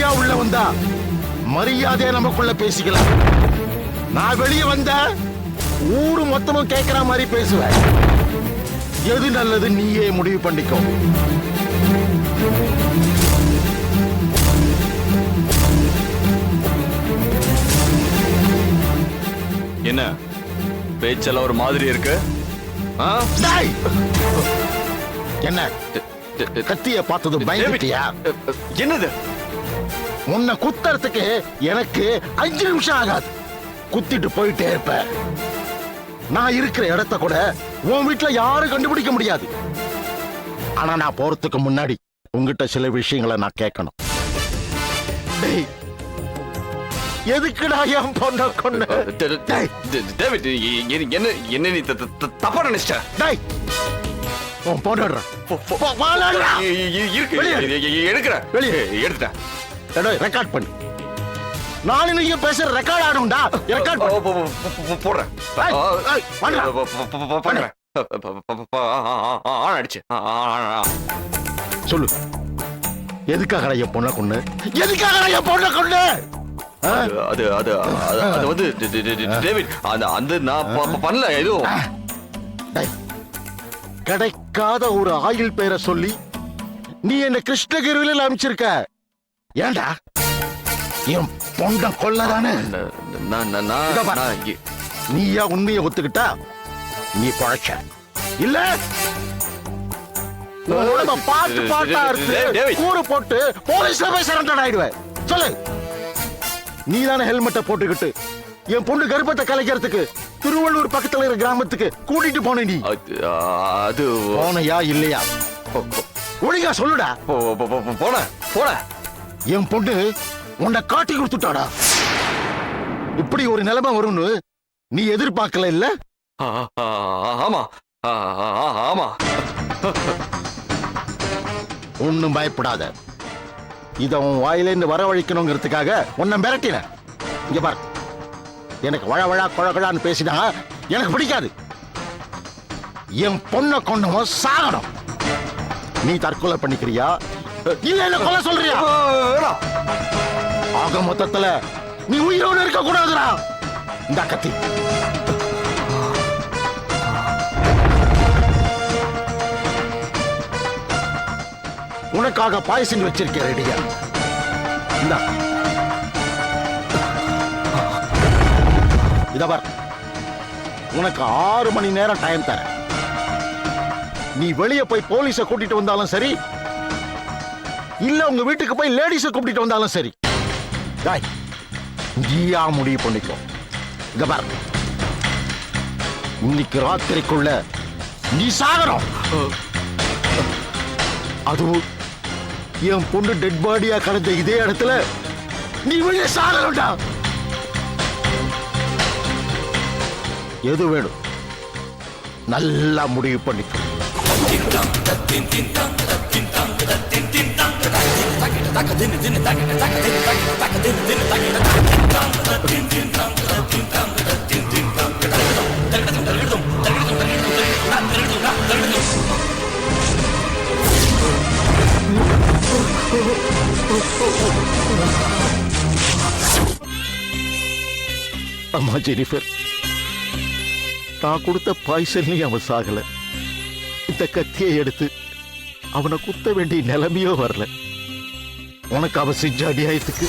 நீயா உள்ள வந்தா மரியாதையா நமக்குள்ள பேசிக்கலாம். நான் வெளியே வந்த ஊரு மொத்தமும் கேட்கிற மாதிரி பேசுவேன். எது நல்லது நீயே முடிவு பண்ணிக்கோ. என்ன பேச்செல்லாம் ஒரு மாதிரி இருக்கு? டேய்! என்ன கத்திய பார்த்தது பயந்துட்டியா? என்னது? உன்னை குத்துறதுக்கு எனக்கு 5 நிமிஷம் ஆகாது. குத்திட்டு போயிட்டே இருப்ப. நான் இருக்கிற இடத்த கூட உன் வீட்டுல யாரும் கண்டுபிடிக்க முடியாது. ஆனா நான் போறதுக்கு முன்னாடி உங்ககிட்ட சில விஷயங்களை நான் கேட்கணும். டேய், எதுக்குடா என் பொண்ணை கொன்ன? டேவிட், என்ன நீ தப்பா நினைச்சிட்ட? டேய், உன் பொண்ணு எடுக்கிறேன், வெளியே எடுத்துட்டேன். ரெக்கார்ட் பண்ணு. நாலு நீங்க பேசுற ரெக்கார்ட் ஆடும்டா. ரெக்கார்ட் போடுறேன். அடிச்சு சொல்லு. எதுக்காக என் பொண்ணை கொண்டு? எதுக்காக என் பொண்ணை கொண்டு? அது அது அது வந்து டேவிட், அந்த நான் பண்ணல எதுவும். கிடைக்காத ஒரு ஆயில் பேரை சொல்லி நீ என்ன கிருஷ்ணகிரியில அமைச்சிருக்க. ஏண்டா என் பொண்ணை கொல்லதானே? நீயா உண்மையை ஒத்துக்கிட்டா நீ பழச்ச இல்ல? பாட்டு பாட்டா இருக்கு கூறு போட்டு போலீஸ்ல போய் சரண்டர் ஆயிடுவேன். சொல்லு. நீ தானே ஹெல்மெட்டை போட்டுக்கிட்டு என் பொண்ணு கர்ப்பத்தை கலைக்கிறதுக்கு திருவள்ளூர் பக்கத்துல இருக்கிற கிராமத்துக்கு கூட்டிட்டு போன. நீ அது போனையா இல்லையா? ஒழுங்கா சொல்லுடா. போன என் பொண்ணு உன்னை காட்டி கொடுத்துட்டாடா. இப்படி ஒரு நிலைமை வரும்னு நீ எதிர்பார்க்கல இல்ல? ஆமா ஆமா. ஒன்னும் பயப்படாத. இத உன் வாயிலிருந்து வரவழைக்கணுங்கிறதுக்காக உன்னை மிரட்டின. இங்க பார், எனக்கு வழவழா கொழகழான்னு பேசினா எனக்கு பிடிக்காது. என் பொண்ணை கொண்டவன் சாகணும். நீ தற்கொலை பண்ணிக்கிறியா இல்ல என்ன கொலை சொல்றியா? ஆக மொத்தத்துல நீ உயிரோடு இருக்க கூடாதுடா. இந்த கத்தி உனக்காக பாயசம் வச்சிருக்கேன் ரெடியா. இத பார், உனக்கு 6 மணி நேரம் டைம் தரேன். நீ வெளியே போய் போலீஸை கூட்டிட்டு வந்தாலும் சரி, இல்ல உங்க வீட்டுக்கு போய் லேடிஸை கூட்டிட்டு வந்தாலும் சரி, நீயா முடிவு பண்ணிக்கோ. இங்க பார், இன்னைக்கு ராத்திரிக்குள்ள நீ சாகணும். அதுவும் என் பொண்ணு டெட் பாடியா கடந்த இதே இடத்துல நீ வெளியே சாகணும்டா. எது வேணும் நல்லா முடிவு பண்ணிக்கோ. அம்மா ஜெனிஃபர், நான் கொடுத்த பாய்சன்லயும் அவன் சாகல. இந்த கத்தியை எடுத்து அவனை குத்த வேண்டிய நிலைமையோ வரல. உனக்கு அவன் செஞ்ச அநியாயத்துக்கு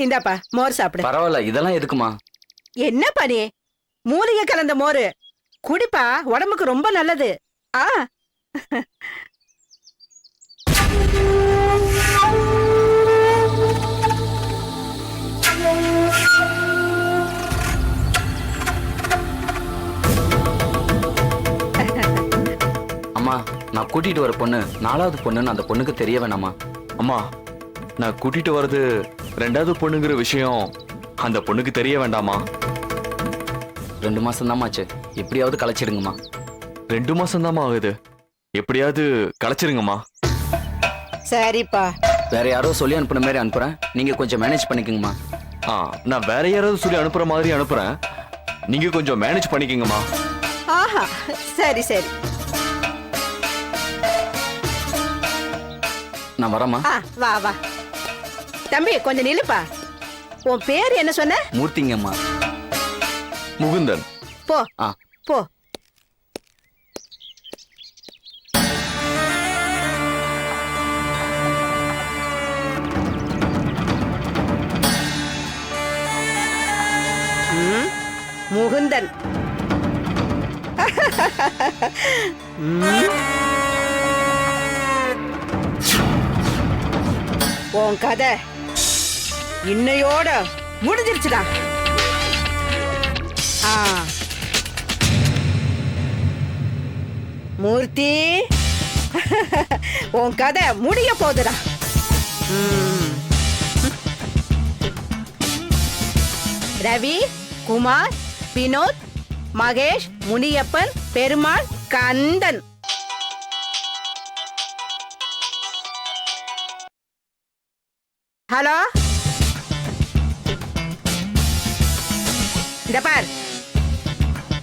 இந்தாப்பா மோர் சாப்பிடு. பரவாயில்ல, இதெல்லாம் எதுக்குமா? என்ன பண்ணி மூலிகை கலந்த மோரு குடிப்பா, உடம்புக்கு ரொம்ப நல்லது. ஆ அம்மா, நான் நான் கூட்டிட்டு வர பொண்ணு 4வது பொண்ணுன்னு அந்த பொண்ணுக்கு தெரிய வேணாமா? அம்மா, நான் கூட்டிட்டு வர்றது 2வது பொண்ணுங்கிற விஷயம் அந்த பொண்ணுக்கு தெரிய வேண்டாமா? 2 மாசம் தாமாச்சு, எப்படியாவது கலைச்சிடுங்கம்மா. 2 மாசம் தாம்மா ஆகுது, எப்படியாவது கலைச்சிருங்கம்மா. சரிப்பா. வேற யாரோ சொல்லி அனுப்புன மாதிரி அனுப்புறேன், நீங்க கொஞ்சம் மேனேஜ் பண்ணிக்கங்கம்மா. நான் வேற யாராவது சொல்லி அனுப்புற மாதிரி அனுப்புறேன், நீங்க கொஞ்சம் மேனேஜ் பண்ணிக்கங்கம்மா. ஆஹா, சரி சரி. நான் வரேம்மா. வா வா தம்பி, கொஞ்சம் நில்லுப்பா. உன் பேர் என்ன சொன்ன? மூர்த்திங்கம்மா. முகுந்தன். போ ஆ. போ. முகுந்தன். உன் கதை இன்னையோட முடிஞ்சிருச்சுடா. மூர்த்தி, உன் கதை முடிய போகுதுடா. ரவி, குமார், வினோத், மகேஷ், முனியப்பன், பெருமாள், கந்தன். ஹலோ, இந்த பார்,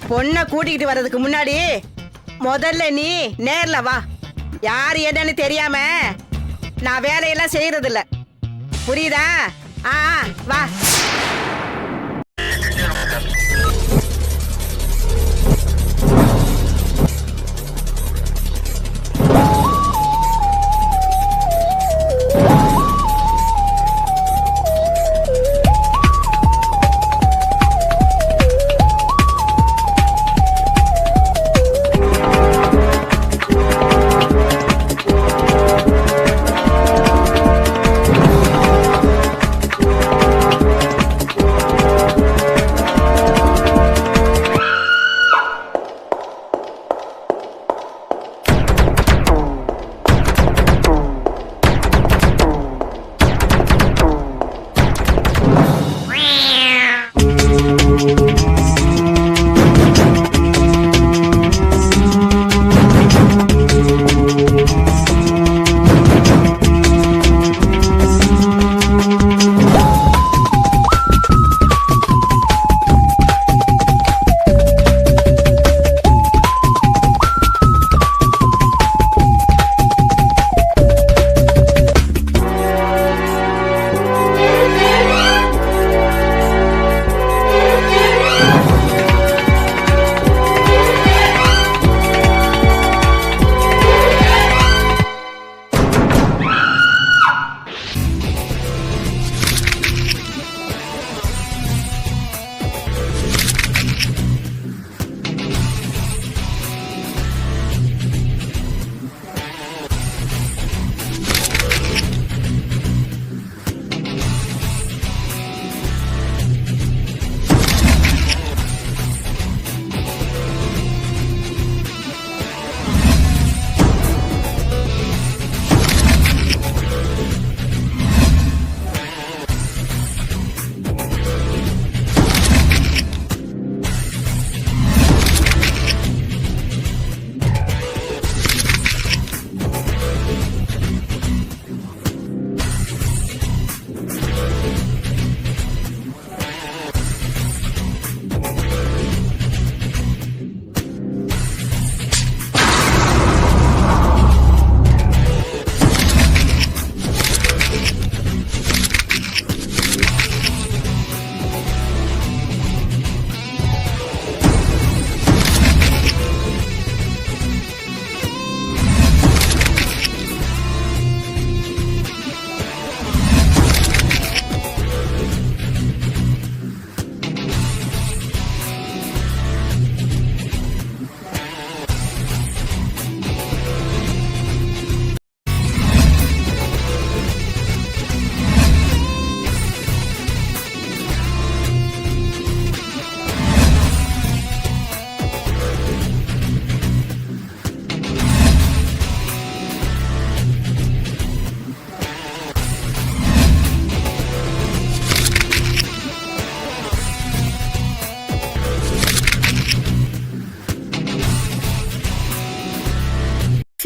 பொண்ணை கூட்டிக்கிட்டு வர்றதுக்கு முன்னாடி முதல்ல நீ நேர்ல வா. யார் என்னன்னு தெரியாம நான் வேலையெல்லாம் செய்யறது இல்ல, புரியுதா? வா.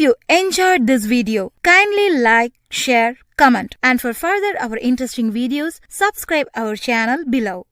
you enjoyed this video, kindly like, share, comment, and for further our interesting videos, subscribe our channel below.